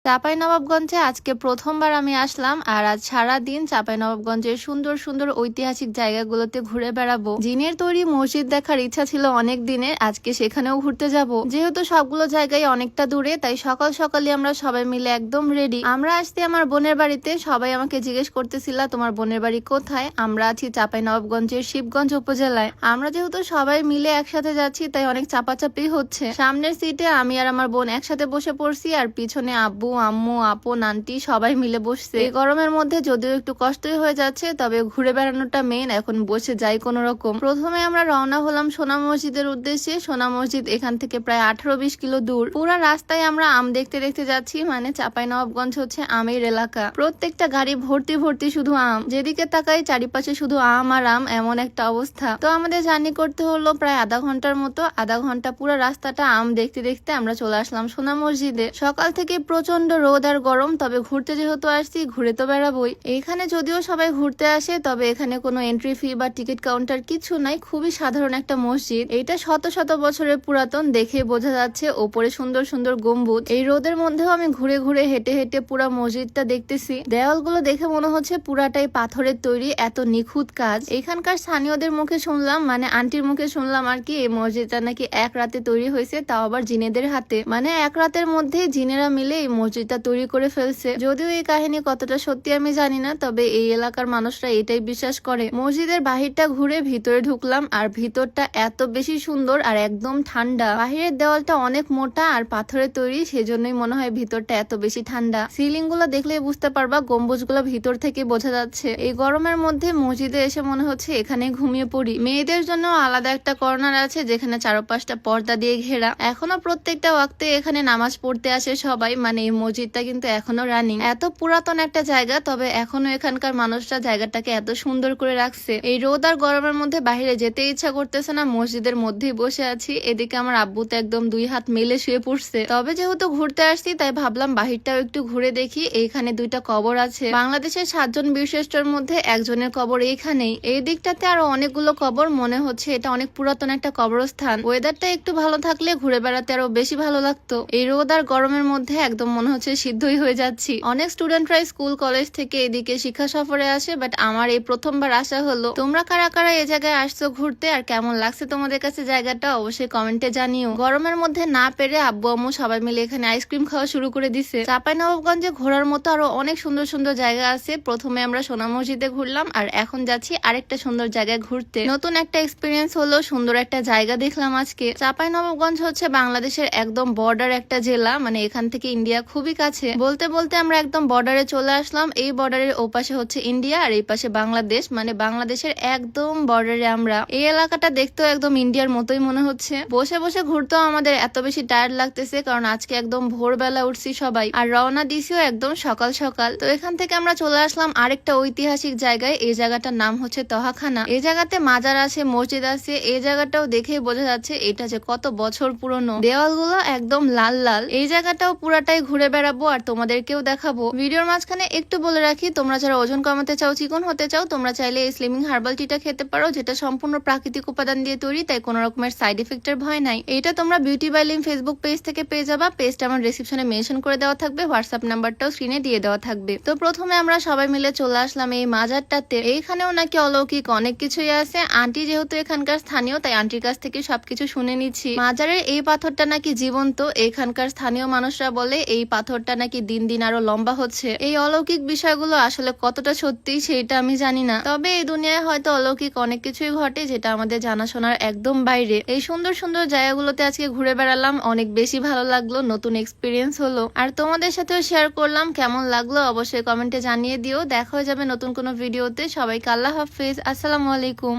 চাঁপাইনবাবগঞ্জে আজকে প্রথমবার আমি আসলাম আর আজ সারাদিন চাঁপাইনবাবগঞ্জের সুন্দর সুন্দর ঐতিহাসিক জায়গাগুলোতে ঘুরে বেড়াবো। জিনের তৈরি মসজিদ দেখার ইচ্ছা ছিল অনেক দিনের, আজকে সেখানেও ঘুরতে যাব। যেহেতু সবগুলো জায়গায় অনেকটা দূরে, তাই সকাল সকালে আমরা সবাই মিলে একদম রেডি। আমরা আসছি আমার বোনের বাড়িতে। সবাই আমাকে জিজ্ঞেস করতেছিল তোমার বোনের বাড়ি কোথায়। আমরা আছি চাঁপাইনবাবগঞ্জের শিবগঞ্জ উপজেলায়। আমরা যেহেতু সবাই মিলে একসাথে যাচ্ছি, তাই অনেক চাপাচাপি হচ্ছে। সামনের সিটে আমি আর আমার বোন একসাথে বসে পড়ছি, আর পিছনে আব্বু আম্মু আপন আন্টি সবাই মিলে বসছে। এই গরমের মধ্যে যদিও একটু কষ্টই হয়ে যাচ্ছে, তবে ঘুরে বেড়ানোটা মেন। এখন বসে যাই কোন রকম। প্রথমে আমরা রওনা হলাম সোনা মসজিদের উদ্দেশ্যে। সোনা মসজিদ এখান থেকে প্রায় 18-20 কিলো দূর। পুরা রাস্তায় আমরা আম দেখতে দেখতে যাচ্ছি, মানে চাঁপাইনবাবগঞ্জ হচ্ছে আমের এলাকা। প্রত্যেকটা গাড়ি ভর্তি ভর্তি শুধু আম, যেদিকে তাকাই চারিপাশে শুধু আম আর আম, এমন একটা অবস্থা। তো আমাদের জার্নি করতে হলো প্রায় আধা ঘন্টার মতো। আধা ঘন্টা পুরো রাস্তাটা আম দেখতে দেখতে আমরা চলে আসলাম সোনা মসজিদে। সকাল থেকে প্রচন্ড রোদ আর গরম, তবে ঘুরতে যেহেতু আসছি ঘুরে তো বেড়াবোই। এখানে যদিও সবাই ঘুরতে আসে, তবে এখানে কোনো এন্ট্রি ফি বা টিকিট কাউন্টার কিছু নাই। খুবই সাধারণ একটা মসজিদ। এটা শত শত বছরের পুরাতন, দেখে বোঝা যাচ্ছে ওপরে সুন্দর সুন্দর গম্বুজ। এই রোদের মধ্যেও আমি ঘুরে ঘুরে হেঁটে হেঁটে পুরা মসজিদটা দেখতেছি। দেওয়ালগুলো দেখে মনে হচ্ছে পুরাটাই পাথরের তৈরি, এত নিখুঁত কাজ। এখানকার স্থানীয়দের মুখে শুনলাম, মানে আন্টির মুখে শুনলাম আর কি, এই মসজিদটা নাকি এক রাতে তৈরি হয়েছে, তাও আবার জিনেদের হাতে। মানে এক রাতের মধ্যে জিনেরা মিলে এই মসজিদটা তৈরি করে ফেলছে। যদিও এই কাহিনী কতটা সত্যি আমি জানি না, তবে এই এলাকার মানুষরা এটাই বিশ্বাস করে। মসজিদের বাহিরটা ঘুরে ভিতরে ঢুকলাম, আর ভিতরটা এত বেশি সুন্দর আর একদম ঠান্ডা। বাহিরের দেওয়ালটা অনেক মোটা আর পাথরের তৈরি, সেজন্যই মনে হয় ভিতরটা এত বেশি ঠান্ডা। সিলিং গুলো দেখলেই বুঝতে পারবা, গম্বুজ গুলো ভিতর থেকে বোঝা যাচ্ছে। এই গরমের মধ্যে মসজিদে এসে মনে হচ্ছে এখানে ঘুমিয়ে পড়ি। মেয়েদের জন্য আলাদা একটা কর্নার আছে, যেখানে চারপাশটা পর্দা দিয়ে ঘেরা। এখনো প্রত্যেকটা ওয়াক্তে এখানে নামাজ পড়তে আসে সবাই। মানে এই মসজিদটা কিন্তু এখনো রানিং। এত পুরাতন একটা জায়গা, তবে এখনো এখানকার মানুষরা জায়গাটাকে এত সুন্দর করে রাখছে। এই রোদ আর গরমের মধ্যে বাইরে যেতে ইচ্ছা করতেছে না, মসজিদের মধ্যেই বসে আছি। এদিকে আমার আব্বু তো একদম 2 হাত মেলে শুয়ে পড়ছে। তবে যেহেতু ঘুরতে আসছি, তাই ভাবলাম বাহিরটাও একটু ঘুরে দেখি। এইখানে 2টা কবর আছে। বাংলাদেশের 7 জন বীরশ্রেষ্ঠর মধ্যে একজনের কবর এইখানেই। এই দিকটাতে আরো অনেকগুলো কবর, মনে হচ্ছে এটা অনেক পুরাতন একটা কবরস্থান। ওয়েদারটা একটু ভালো থাকলে ঘুরে বেড়াতে আরো বেশি ভালো লাগতো। এই রোদ আর গরমের মধ্যে একদম মনে হচ্ছে সিদ্ধই হয়ে যাচ্ছি। অনেক স্টুডেন্টরা স্কুল কলেজ থেকে এদিকে শিক্ষা সফরে আসে, বাট আমার এই প্রথমবার আসা হলো। তোমরা কারা কারা এই জায়গায় আসছো ঘুরতে, আর কেমন লাগছে তোমাদের কাছে জায়গাটা অবশ্যই কমেন্টে জানিও। গরমের মধ্যে না পেরে আব্বু আম্মু সবাই মিলে এখানে আইসক্রিম খাওয়া শুরু করে দিছে। চাঁপাইনবাবগঞ্জে ঘোরার মতো আরো অনেক সুন্দর সুন্দর জায়গা আছে। প্রথমে আমরা সোনা মসজিদে ঘুরলাম, আর এখন যাচ্ছি আরেকটা সুন্দর জায়গায় ঘুরতে। নতুন একটা এক্সপিরিয়েন্স হলো, সুন্দর একটা জায়গা দেখলাম আজকে। চাঁপাইনবাবগঞ্জ হচ্ছে বাংলাদেশের একদম বর্ডার একটা জেলা, মানে এখান থেকে ইন্ডিয়া খুবই কাছে। বলতে বলতে আমরা একদম বর্ডারে চলে আসলাম। এই বর্ডারের ওপাশে হচ্ছে ইন্ডিয়া, আর এই পাশে বাংলাদেশ, মানে বাংলাদেশের একদম বর্ডারে আমরা। এই এলাকাটা দেখতেও একদম ইন্ডিয়ার মতোই মনে হচ্ছে। বসে বসে ঘুরতেও আমাদের এত বেশি টায়ার্ড লাগতেছে, কারণ আজকে একদম ভোরবেলা উঠছি সবাই, আর রওনা দিছিও একদম সকাল সকাল। তো এখান থেকে আমরা চলে আসলাম আরেকটা ঐতিহাসিক জায়গায়। এই জায়গাটার নাম হচ্ছে তহাখানা। এই জায়গাতে মাজার আছে, মসজিদ আছে। এই জায়গাটাও দেখেই বোঝা যাচ্ছে এটা যে কত বছর পুরনো। দেওয়ালগুলো একদম লাল লাল। এই জায়গাটাও পুরাটাই ঘুরে বেড়াবো আর তোমাদেরকেও দেখাবো। ভিডিওর মাঝখানে একটু বলে রাখি, তোমরা যারা ওজন কমাতে চাও, চিকন হতে চাও, তোমরা চাইলে এই স্লিমিং হার্বাল টিটা খেতে পারো, যেটা সম্পূর্ণ প্রাকৃতিক উপাদান দিয়ে তৈরি, তাই কোনো রকমের সাইড এফেক্টের ভয় নাই। এটা তোমরা বিউটি বাই লিম ফেসবুক পেজ থেকে পেয়ে যাবা। পেজটা আমার ডেসক্রিপশনে মেনশন করে দেওয়া থাকবে, হোয়াটসঅ্যাপ নাম্বারটাও স্ক্রিনে দিয়ে দেওয়া থাকবে। তো প্রথমে আমরা সবাই মিলে চলে আসলাম এই মাজারটাতে। এইখানেও নাকি অলৌকিক অনেক কিছুই আছে। আন্টি যেহেতু এখানকার স্থানীয়, তাই আন্টির কাছ থেকে সবকিছু শুনে নিচ্ছি। মাজারের এই পাথরটা নাকি জীবন্ত। এখানকার স্থানীয় মানুষরা বলে এই পাথরটা নাকি দিন দিন আরো লম্বা হচ্ছে। এই অলৌকিক বিষয়গুলো আসলে কতটা সত্যি সেটা আমি জানি না, তবে এই দুনিয়ায় হয়তো অলৌকিক অনেক কিছুই ঘটে, যেটা আমাদের জানাশোনার একদম বাইরে। এই সুন্দর সুন্দর জায়গাগুলোতে আজকে ঘুরে বেড়ালাম, অনেক বেশি ভালো লাগলো, নতুন এক্সপিরিয়েন্স হলো। আর তোমাদের সাথেও শেয়ার করলাম। কেমন লাগলো অবশ্যই কমেন্টে জানিয়ে দিও। দেখা হয়ে যাবে নতুন কোনো ভিডিওতে। সবাইকে আল্লাহ হাফেজ, আসসালামু আলাইকুম।